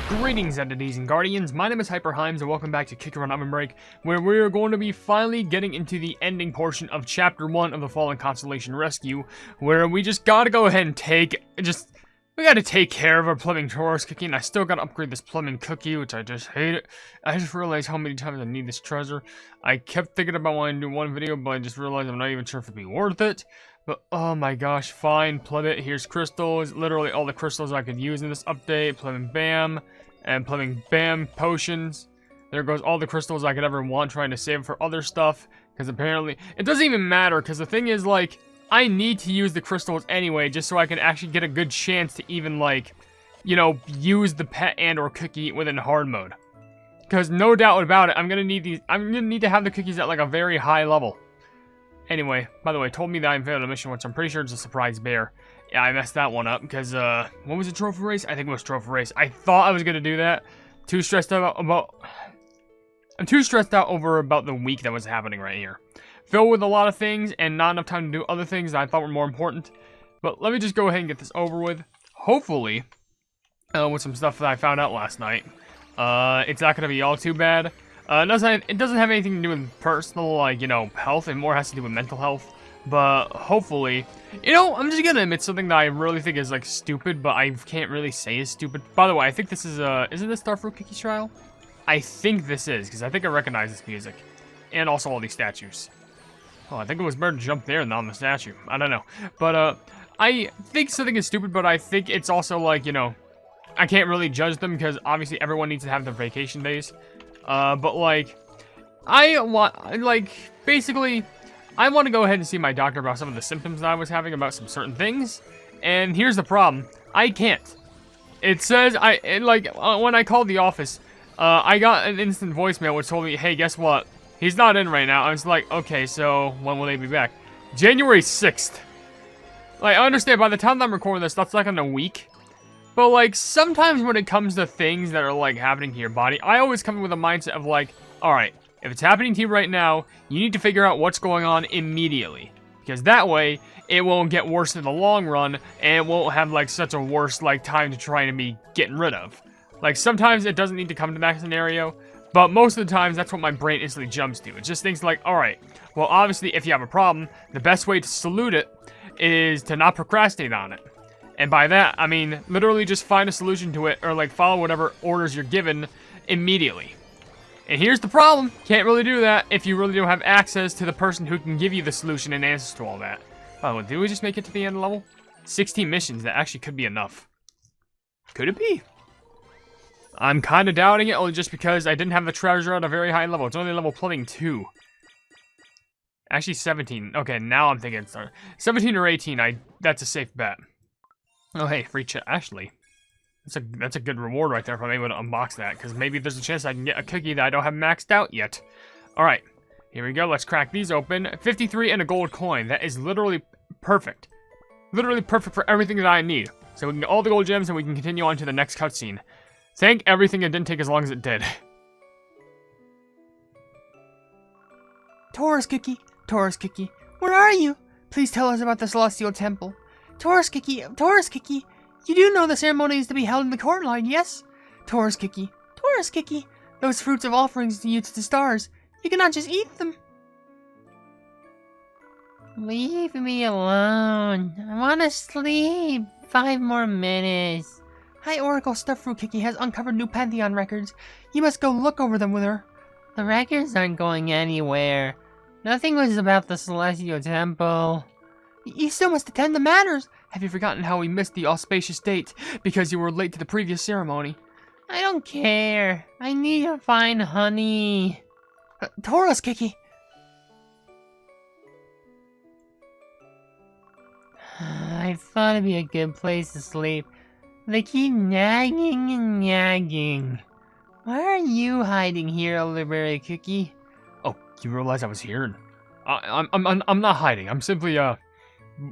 Greetings, entities and guardians. My name is HyperHimes, and welcome back to Kick Around OvenBreak, where we're going to be finally getting into the ending portion of Chapter 1 of the Fallen Constellation Rescue, where we just gotta go ahead and we gotta take care of our plumbing Taurus cookie, and I still gotta upgrade this plumbing cookie, which I just hate it. I just realized how many times I need this treasure. I kept thinking about wanting to do one video, but I just realized I'm not even sure if it'd be worth it. But, oh my gosh, fine, plumb it. Here's crystals, literally all the crystals I could use in this update. Plumbing bam, and plumbing bam, potions. There goes all the crystals I could ever want, trying to save for other stuff. Because apparently, it doesn't even matter, because the thing is, like, I need to use the crystals anyway, just so I can actually get a good chance to even, like, you know, use the pet and or cookie within hard mode. Because no doubt about it, I'm gonna need to have the cookies at, like, a very high level. Anyway, by the way, told me that I failed a mission, which I'm pretty sure is a surprise bear. Yeah, I messed that one up, because, what was it, trophy race? I think it was trophy race. I thought I was gonna do that. I'm too stressed out over about the week that was happening right here. Filled with a lot of things, and not enough time to do other things that I thought were more important. But let me just go ahead and get this over with. Hopefully, with some stuff that I found out last night. It's not gonna be all too bad. It doesn't have anything to do with personal, like, you know, health. It more has to do with mental health. But hopefully, you know, I'm just gonna admit something that I really think is, like, stupid, but I can't really say is stupid. By the way, I think this is, isn't this Starfruit Cookie Trial? I think this is, because I think I recognize this music. And also all these statues. Oh, I think it was better to jump there than on the statue. I don't know. But, I think something is stupid, but I think it's also, like, you know, I can't really judge them, because obviously everyone needs to have their vacation days. But, like, basically, I want to go ahead and see my doctor about some of the symptoms that I was having about some certain things. And here's the problem. I can't. It says, when I called the office, I got an instant voicemail which told me, hey, guess what? He's not in right now. I was like, okay, so when will they be back? January 6th. Like, I understand, by the time that I'm recording this, that's like in a week. But, like, sometimes when it comes to things that are, like, happening to your body, I always come in with a mindset of, like, alright, if it's happening to you right now, you need to figure out what's going on immediately. Because that way, it won't get worse in the long run, and it won't have, like, such a worse, like, time to try and be getting rid of. Like, sometimes it doesn't need to come to that scenario, but most of the times, that's what my brain instantly jumps to. It just thinks, like, alright, well, obviously, if you have a problem, the best way to salute it is to not procrastinate on it. And by that, I mean, literally just find a solution to it, or, like, follow whatever orders you're given immediately. And here's the problem. Can't really do that if you really don't have access to the person who can give you the solution and answers to all that. By the way, did we just make it to the end level? 16 missions, that actually could be enough. Could it be? I'm kind of doubting it, only just because I didn't have the treasure at a very high level. It's only level plumbing 2. Actually, 17. Okay, now I'm thinking it's 17 or 18. That's a safe bet. Oh, hey, free chat. Actually, that's a good reward right there if I'm able to unbox that, because maybe there's a chance I can get a cookie that I don't have maxed out yet. Alright, here we go. Let's crack these open. 53 and a gold coin. That is literally perfect. Literally perfect for everything that I need. So we can get all the gold gems and we can continue on to the next cutscene. Thank everything it didn't take as long as it did. Taurus Cookie, where are you? Please tell us about the Celestial Temple. Taurus Cookie, you do know the ceremony is to be held in the court line, yes? Taurus Cookie, those fruits of offerings to you to the stars. You cannot just eat them. Leave me alone. I want to sleep. 5 more minutes. High Oracle Starfruit Cookie has uncovered new Pantheon records. You must go look over them with her. The records aren't going anywhere. Nothing was about the Celestial Temple. You still must attend the matters. Have you forgotten how we missed the auspicious date because you were late to the previous ceremony? I don't care. I need to find honey. Taurus Cookie. I thought it'd be a good place to sleep. They keep nagging and nagging. Why are you hiding here, Elderberry Cookie? Oh, you realize I was here? I'm not hiding. I'm simply,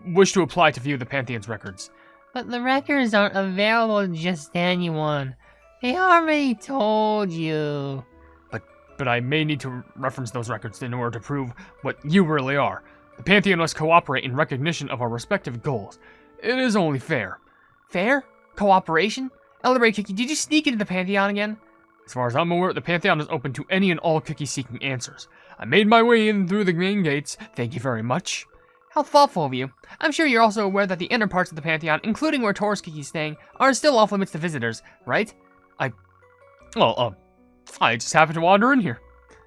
wish to apply to view the Pantheon's records. But the records aren't available to just anyone. They already told you. But I may need to reference those records in order to prove what you really are. The Pantheon must cooperate in recognition of our respective goals. It is only fair. Fair? Cooperation? Elderberry Kiki, did you sneak into the Pantheon again? As far as I'm aware, the Pantheon is open to any and all Kiki seeking answers. I made my way in through the main gates. Thank you very much. How thoughtful of you. I'm sure you're also aware that the inner parts of the Pantheon, including where Taurus Kiki's staying, are still off limits to visitors, right? I just happened to wander in here.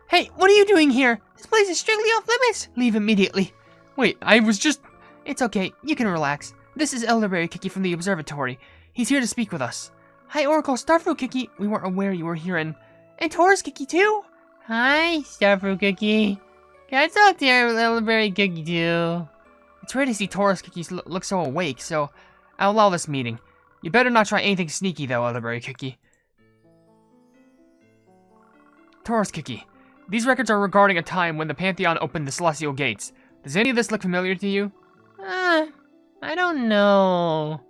Hey, what are you doing here? This place is strictly off limits. Leave immediately. Wait, I was just... It's okay. You can relax. This is Elderberry Kiki from the Observatory. He's here to speak with us. Hi, Oracle. Starfruit Kiki. We weren't aware you were here and Taurus Kiki too? Hi, Starfruit Kiki. Can I talk to your Elderberry Kiki too? It's rare to see Taurus Kiki look so awake, so I'll allow this meeting. You better not try anything sneaky though, Elderberry Kiki. Taurus Kiki. These records are regarding a time when the Pantheon opened the Celestial Gates. Does any of this look familiar to you? I don't know.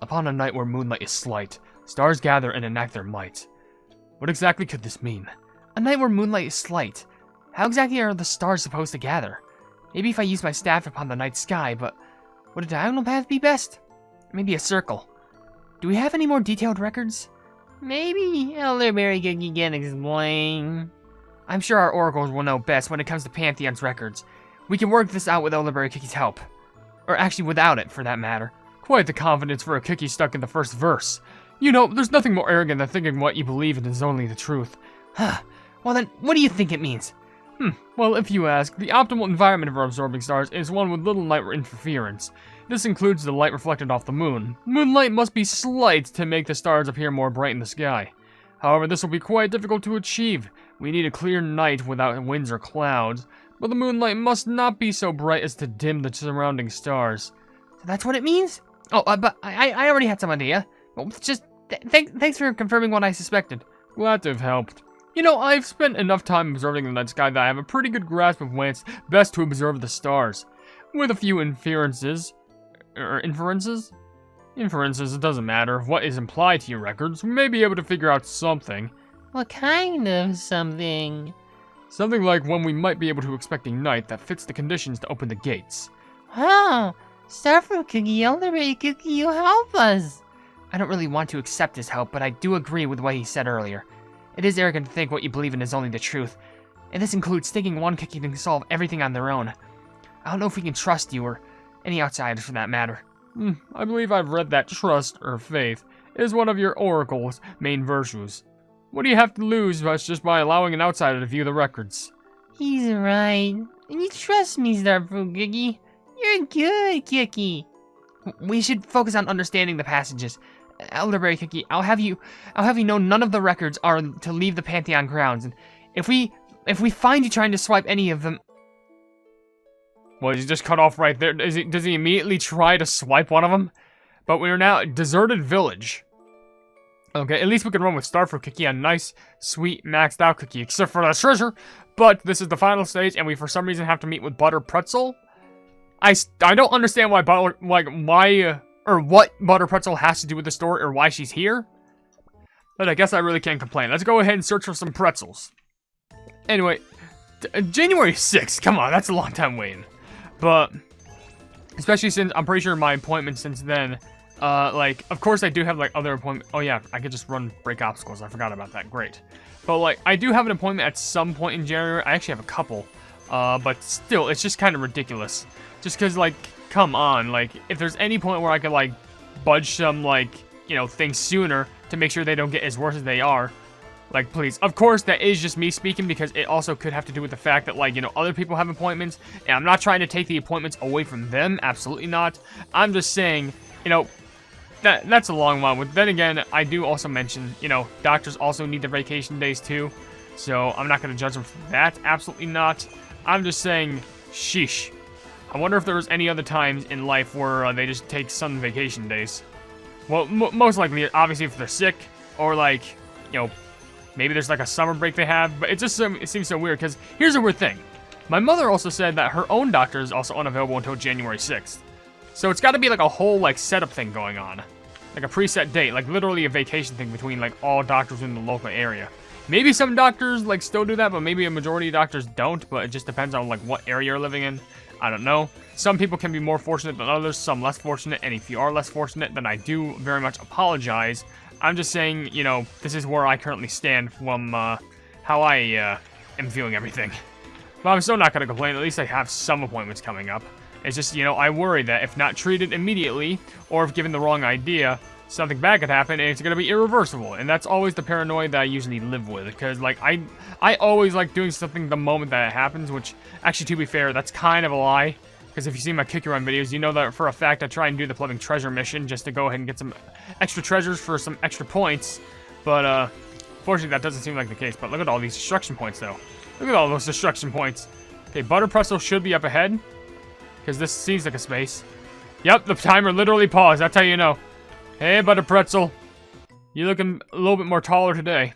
Upon a night where moonlight is slight, stars gather and enact their might. What exactly could this mean? A night where moonlight is slight. How exactly are the stars supposed to gather? Maybe if I use my staff upon the night sky, but would a diagonal path be best? Maybe a circle. Do we have any more detailed records? Maybe Elderberry Kiki can explain. I'm sure our oracles will know best when it comes to Pantheon's records. We can work this out with Elderberry Kiki's help. Or actually without it, for that matter. Quite the confidence for a Kiki stuck in the first verse. You know, there's nothing more arrogant than thinking what you believe in is only the truth. Well then, what do you think it means? Well, if you ask, the optimal environment for absorbing stars is one with little light interference. This includes the light reflected off the moon. Moonlight must be slight to make the stars appear more bright in the sky. However, this will be quite difficult to achieve. We need a clear night without winds or clouds, but the moonlight must not be so bright as to dim the surrounding stars. So that's what it means? But I already had some idea. Well, just thanks for confirming what I suspected. Glad to have helped. You know, I've spent enough time observing the night sky that I have a pretty good grasp of when it's best to observe the stars. With a few inferences, it doesn't matter. What is implied to your records, we may be able to figure out something. What kind of something? Something like when we might be able to expect a night that fits the conditions to open the gates. Wow, Starfruit Kiki, Elderberry Kiki, you help us. I don't really want to accept his help, but I do agree with what he said earlier. It is arrogant to think what you believe in is only the truth. And this includes thinking one Kiki can solve everything on their own. I don't know if we can trust you, or any outsiders for that matter. I believe I've read that trust, or faith, is one of your oracle's main virtues. What do you have to lose just by allowing an outsider to view the records? He's right. And you trust me, Starfruit Kiki. You're a good Kiki. We should focus on understanding the passages. Elderberry Kiki, I'll have you know none of the records are to leave the Pantheon grounds, and if we find you trying to swipe any of them... Well, he just cut off right there. Does he immediately try to swipe one of them? But we're now at deserted village. Okay, at least we can run with Starfruit Kiki, a nice, sweet, maxed out Kiki, except for the treasure. But this is the final stage, and we for some reason have to meet with Butter Pretzel. I don't understand why what Butter Pretzel has to do with the story or why she's here. But I guess I really can't complain. Let's go ahead and search for some pretzels. Anyway, January 6th. Come on, that's a long time waiting. But, especially since I'm pretty sure my appointment since then, of course I do have, other appointments. Oh yeah, I could just break obstacles. I forgot about that. Great. But, I do have an appointment at some point in January. I actually have a couple. But still, it's just kind of ridiculous. Just because, come on, if there's any point where I could, budge some, things sooner to make sure they don't get as worse as they are, please. Of course, that is just me speaking, because it also could have to do with the fact that, other people have appointments, and I'm not trying to take the appointments away from them, absolutely not. I'm just saying, that's a long one. But then again, I do also mention, doctors also need their vacation days too, so I'm not going to judge them for that, absolutely not. I'm just saying, sheesh. I wonder if there was any other times in life where they just take some vacation days. Well, most likely, obviously, if they're sick, or maybe there's a summer break they have, but it seems so weird, because here's a weird thing. My mother also said that her own doctor is also unavailable until January 6th. So it's got to be a whole setup thing going on. A preset date, literally a vacation thing between all doctors in the local area. Maybe some doctors still do that, but maybe a majority of doctors don't, but it just depends on what area you're living in. I don't know. Some people can be more fortunate than others, some less fortunate, and if you are less fortunate, then I do very much apologize. I'm just saying, you know, this is where I currently stand from how I am viewing everything. But I'm still not going to complain. At least I have some appointments coming up. It's just, you know, I worry that if not treated immediately, or if given the wrong idea, something bad could happen and it's going to be irreversible. And that's always the paranoia that I usually live with. Because, like, I always like doing something the moment that it happens, which, actually, to be fair, that's kind of a lie. Because if you see my Kick Your Run videos, you know that for a fact I try and do the Plumbing Treasure mission just to go ahead and get some extra treasures for some extra points. But, fortunately, that doesn't seem like the case. But look at all these destruction points, though. Look at all those destruction points. Okay, Butter Pretzel should be up ahead. Because this seems like a space. Yep, the timer literally paused. That's how you know. Hey, Butter Pretzel. You're looking a little bit more taller today.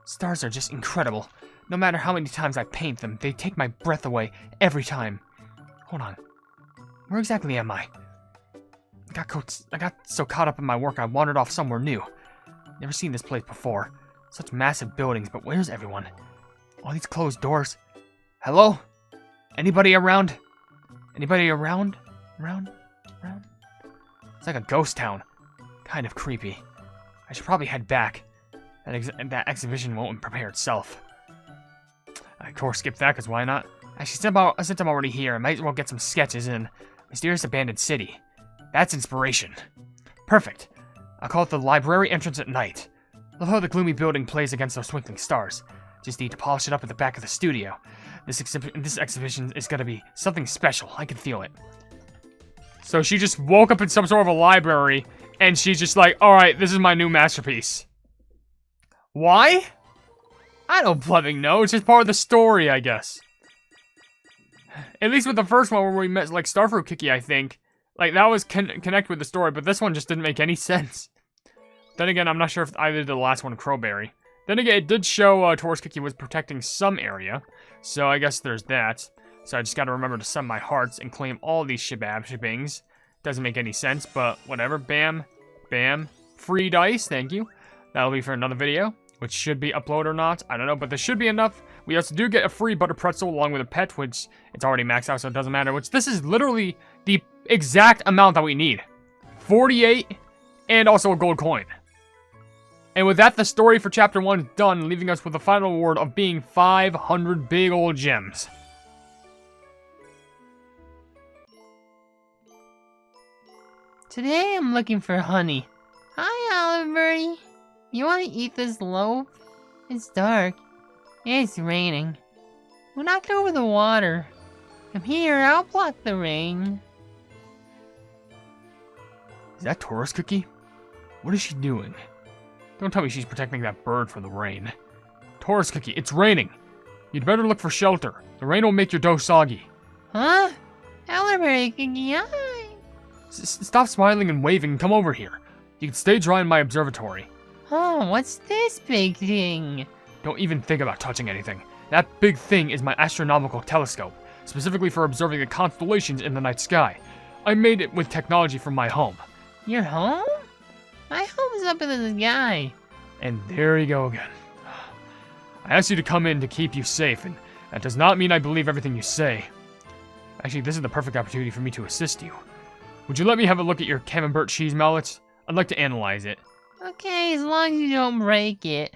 Stars are just incredible. No matter how many times I paint them, they take my breath away every time. Hold on. Where exactly am I? I got so caught up in my work I wandered off somewhere new. Never seen this place before. Such massive buildings, but where's everyone? All these closed doors. Hello? Anybody around? Anybody around? Around? It's like a ghost town. Kind of creepy. I should probably head back. That exhibition won't prepare itself. I of course skip that, because why not? Actually, since I'm already here, I might as well get some sketches in. Mysterious Abandoned City. That's inspiration. Perfect. I'll call it the library entrance at night. Love how the gloomy building plays against those twinkling stars. Just need to polish it up at the back of the studio. This exhibition is gonna be something special. I can feel it. So she just woke up in some sort of a library, and she's just like, alright, this is my new masterpiece. Why? I don't bloody know. It's just part of the story, I guess. At least with the first one where we met, like, Starfruit Kiki, I think. Like, that was connected with the story, but this one just didn't make any sense. Then again, I'm not sure if either did the last one, Crowberry. Then again, it did show Taurus Kiki was protecting some area. So I guess there's that. So I just gotta remember to sum my hearts and claim all these shippings. Doesn't make any sense, but whatever. Bam. Bam. Free dice, thank you. That'll be for another video, which should be uploaded or not. I don't know, but this should be enough. We also do get a free Butter Pretzel along with a pet, which it's already maxed out, so it doesn't matter. Which this is literally the exact amount that we need. 48 and also a gold coin. And with that, the story for Chapter 1 is done, leaving us with the final reward of being 500 big old gems. Today I'm looking for honey. Hi, Elderberry. You want to eat this loaf? It's dark. It's raining. We'll knock over the water. Come here, I'll block the rain. Is that Taurus Cookie? What is she doing? Don't tell me she's protecting that bird from the rain. Taurus Cookie, it's raining. You'd better look for shelter. The rain will make your dough soggy. Huh? Elderberry Cookie, hi. Stop smiling and waving and come over here. You can stay dry in my observatory. Oh, what's this big thing? Don't even think about touching anything. That big thing is my astronomical telescope, specifically for observing the constellations in the night sky. I made it with technology from my home. Your home? My home's up in the sky. And there you go again. I asked you to come in to keep you safe, and that does not mean I believe everything you say. Actually, this is the perfect opportunity for me to assist you. Would you let me have a look at your camembert cheese mallets? I'd like to analyze it. Okay, as long as you don't break it.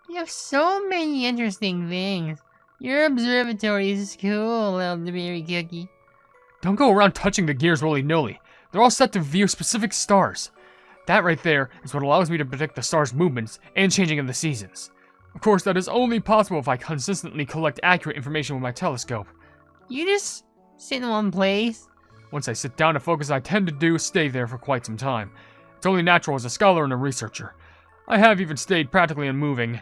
You have so many interesting things. Your observatory is cool, Elderberry Cookie. Don't go around touching the gears willy-nilly. They're all set to view specific stars. That right there is what allows me to predict the stars' movements and changing of the seasons. Of course, that is only possible if I consistently collect accurate information with my telescope. You just sit in one place? Once I sit down to focus, I tend to stay there for quite some time. It's only natural as a scholar and a researcher. I have even stayed practically unmoving,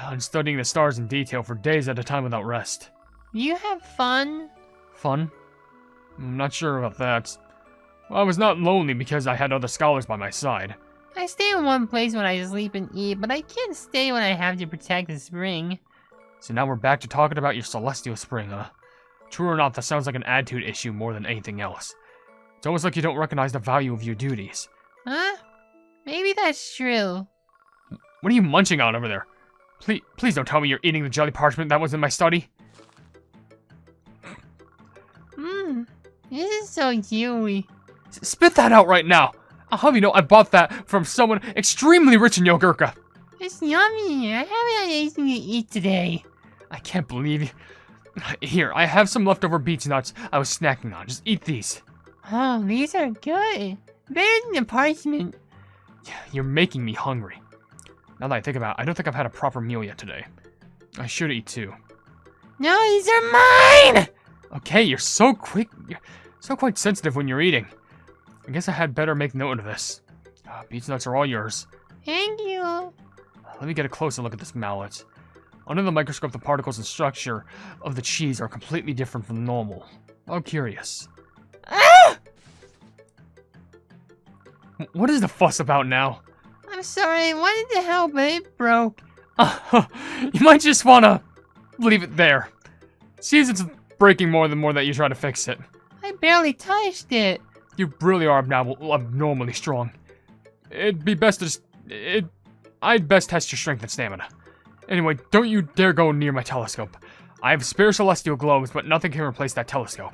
and studying the stars in detail for days at a time without rest. You have fun? Fun? I'm not sure about that. Well, I was not lonely because I had other scholars by my side. I stay in one place when I sleep and eat, but I can't stay when I have to protect the spring. So now we're back to talking about your celestial spring, huh? True or not, that sounds like an attitude issue more than anything else. It's almost like you don't recognize the value of your duties. Huh? Maybe that's true. What are you munching on over there? Please don't tell me you're eating the jelly parchment that was in my study. This is so chewy. Spit that out right now. I'll have you know I bought that from someone extremely rich in Yogurka. It's yummy. I haven't had anything to eat today. I can't believe you. Here, I have some leftover beech nuts I was snacking on. Just eat these. Oh, these are good. Better than the parchment. You're making me hungry. Now that I think about it, I don't think I've had a proper meal yet today. I should eat too. No, these are mine! Okay, you're so quick. You're so quite sensitive when you're eating. I guess I had better make note of this. Beech nuts are all yours. Thank you. Let me get a closer look at this mallet. Under the microscope, the particles and structure of the cheese are completely different from normal. How curious. Ah! What is the fuss about now? I'm sorry, I wanted to help, but it broke. You might just wanna leave it there. Seems it's breaking more that you try to fix it. I barely touched it. You really are abnormally strong. It'd be best to just... I'd best test your strength and stamina. Anyway, don't you dare go near my telescope. I have spare celestial globes, but nothing can replace that telescope.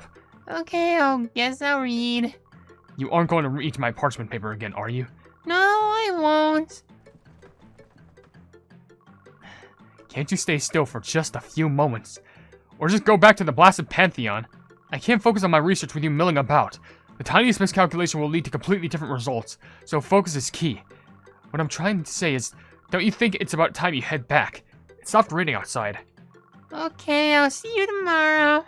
Okay, guess I'll read. You aren't going to reach my parchment paper again, are you? No, I won't. Can't you stay still for just a few moments? Or just go back to the blasted Pantheon? I can't focus on my research with you milling about. The tiniest miscalculation will lead to completely different results, so focus is key. What I'm trying to say is, don't you think it's about time you head back? It stopped raining outside. Okay, I'll see you tomorrow.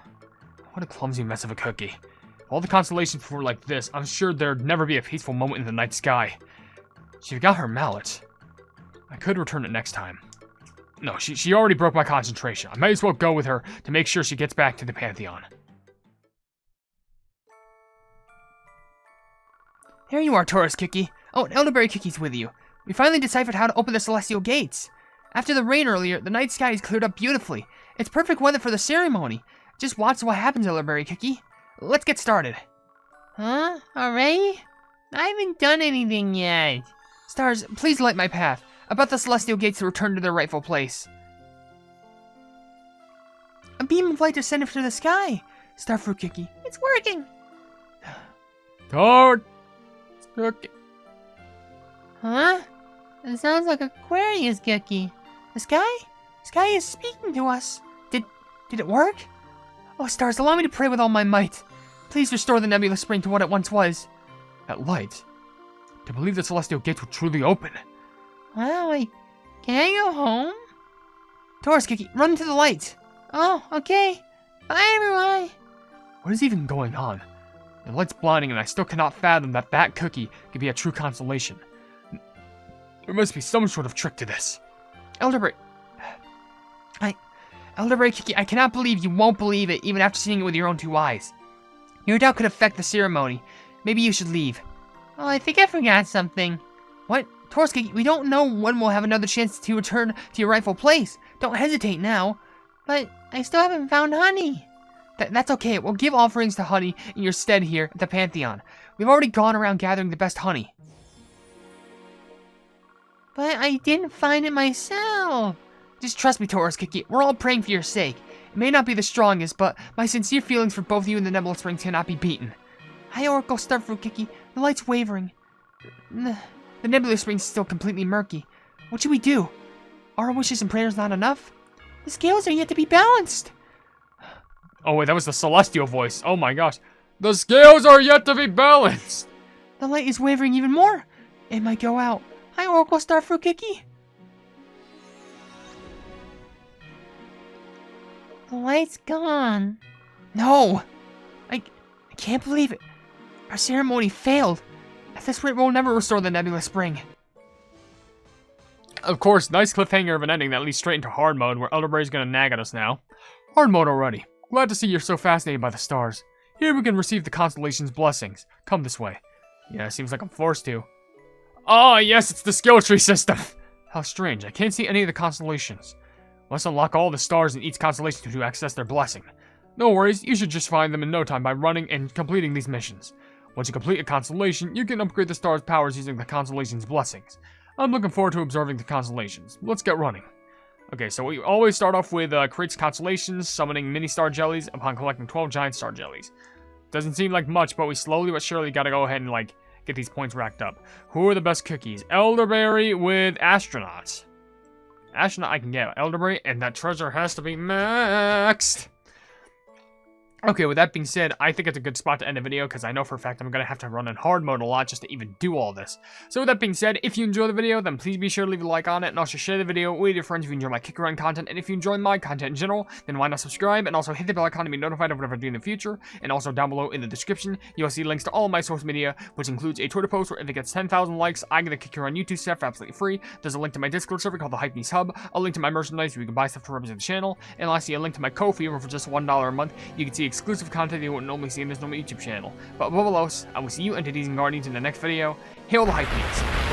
What a clumsy mess of a cookie. If all the constellations were like this, I'm sure there'd never be a peaceful moment in the night sky. She got her mallet. I could return it next time. No, she already broke my concentration. I might as well go with her to make sure she gets back to the Pantheon. There you are, Taurus Kiki. Oh, and Elderberry Kiki's with you. We finally deciphered how to open the celestial gates. After the rain earlier, the night sky is cleared up beautifully. It's perfect weather for the ceremony. Just watch what happens, Elderberry Kiki. Let's get started. Huh? Already? I haven't done anything yet. Stars, please light my path. About the celestial gates to return to their rightful place. A beam of light descended to the sky. Starfruit Kiki. It's working. Dark. Okay. Huh? It sounds like Aquarius cookie. The sky? Sky is speaking to us. Did it work? Oh, stars, allow me to pray with all my might. Please restore the nebula spring to what it once was. That light. To believe the celestial gates will truly open. Wow, can I go home? Taurus Kiki, run to the light. Oh, okay. Bye, everyone. What is even going on? The light's blinding and I still cannot fathom that cookie could be a true constellation. There must be some sort of trick to this. Elderberry Kiki, I cannot believe you won't believe it even after seeing it with your own 2 eyes. Your doubt could affect the ceremony. Maybe you should leave. Oh, I think I forgot something. What? Taurus Kiki, we don't know when we'll have another chance to return to your rightful place. Don't hesitate now. But I still haven't found honey. That's okay. We'll give offerings to honey in your stead here at the Pantheon. We've already gone around gathering the best honey. But I didn't find it myself. Just trust me, Taurus Kiki. We're all praying for your sake. It may not be the strongest, but my sincere feelings for both you and the Nebula Spring cannot be beaten. Hi, Oracle Starfruit Kiki. The light's wavering. The Nebula Spring's still completely murky. What should we do? Are our wishes and prayers not enough? The scales are yet to be balanced. Oh wait, that was the celestial voice. Oh my gosh. The scales are yet to be balanced. The light is wavering even more. It might go out. Hi, Oracle Starfruit Kiki. The light's gone. No. I can't believe it. Our ceremony failed. At this rate, we'll never restore the Nebula Spring. Of course, nice cliffhanger of an ending that leads straight into hard mode where Elderberry's gonna nag at us now. Hard mode already. Glad to see you're so fascinated by the stars. Here we can receive the constellation's blessings. Come this way. Yeah, it seems like I'm forced to. Ah, yes, it's the skill tree system. How strange, I can't see any of the constellations. Must unlock all the stars in each constellation to access their blessing. No worries, you should just find them in no time by running and completing these missions. Once you complete a constellation, you can upgrade the star's powers using the constellation's blessings. I'm looking forward to observing the constellations. Let's get running. Okay, so we always start off with creates constellations, summoning mini star jellies upon collecting 12 giant star jellies. Doesn't seem like much, but we slowly but surely gotta go ahead and, like, get these points racked up. Who are the best cookies? Elderberry with astronauts. Astronaut I can get. Elderberry, and that treasure has to be maxed. Okay, with that being said, I think it's a good spot to end the video because I know for a fact I'm going to have to run in hard mode a lot just to even do all this. So with that being said, if you enjoyed the video, then please be sure to leave a like on it and also share the video with your friends if you enjoy my kick around content. And if you enjoy my content in general, then why not subscribe and also hit the bell icon to be notified of whatever I do in the future. And also down below in the description, you'll see links to all of my social media, which includes a Twitter post where if it gets 10,000 likes, I get a kick around YouTube stuff for absolutely free. There's a link to my Discord server called the Hypenese Hub, a link to my merchandise where you can buy stuff to represent the channel, and lastly a link to my Ko-fi where for just $1 a month, you can see exclusive content you wouldn't normally see in this normal YouTube channel. But above all else, I will see you entities and guardians in the next video. Hail the Hypenese.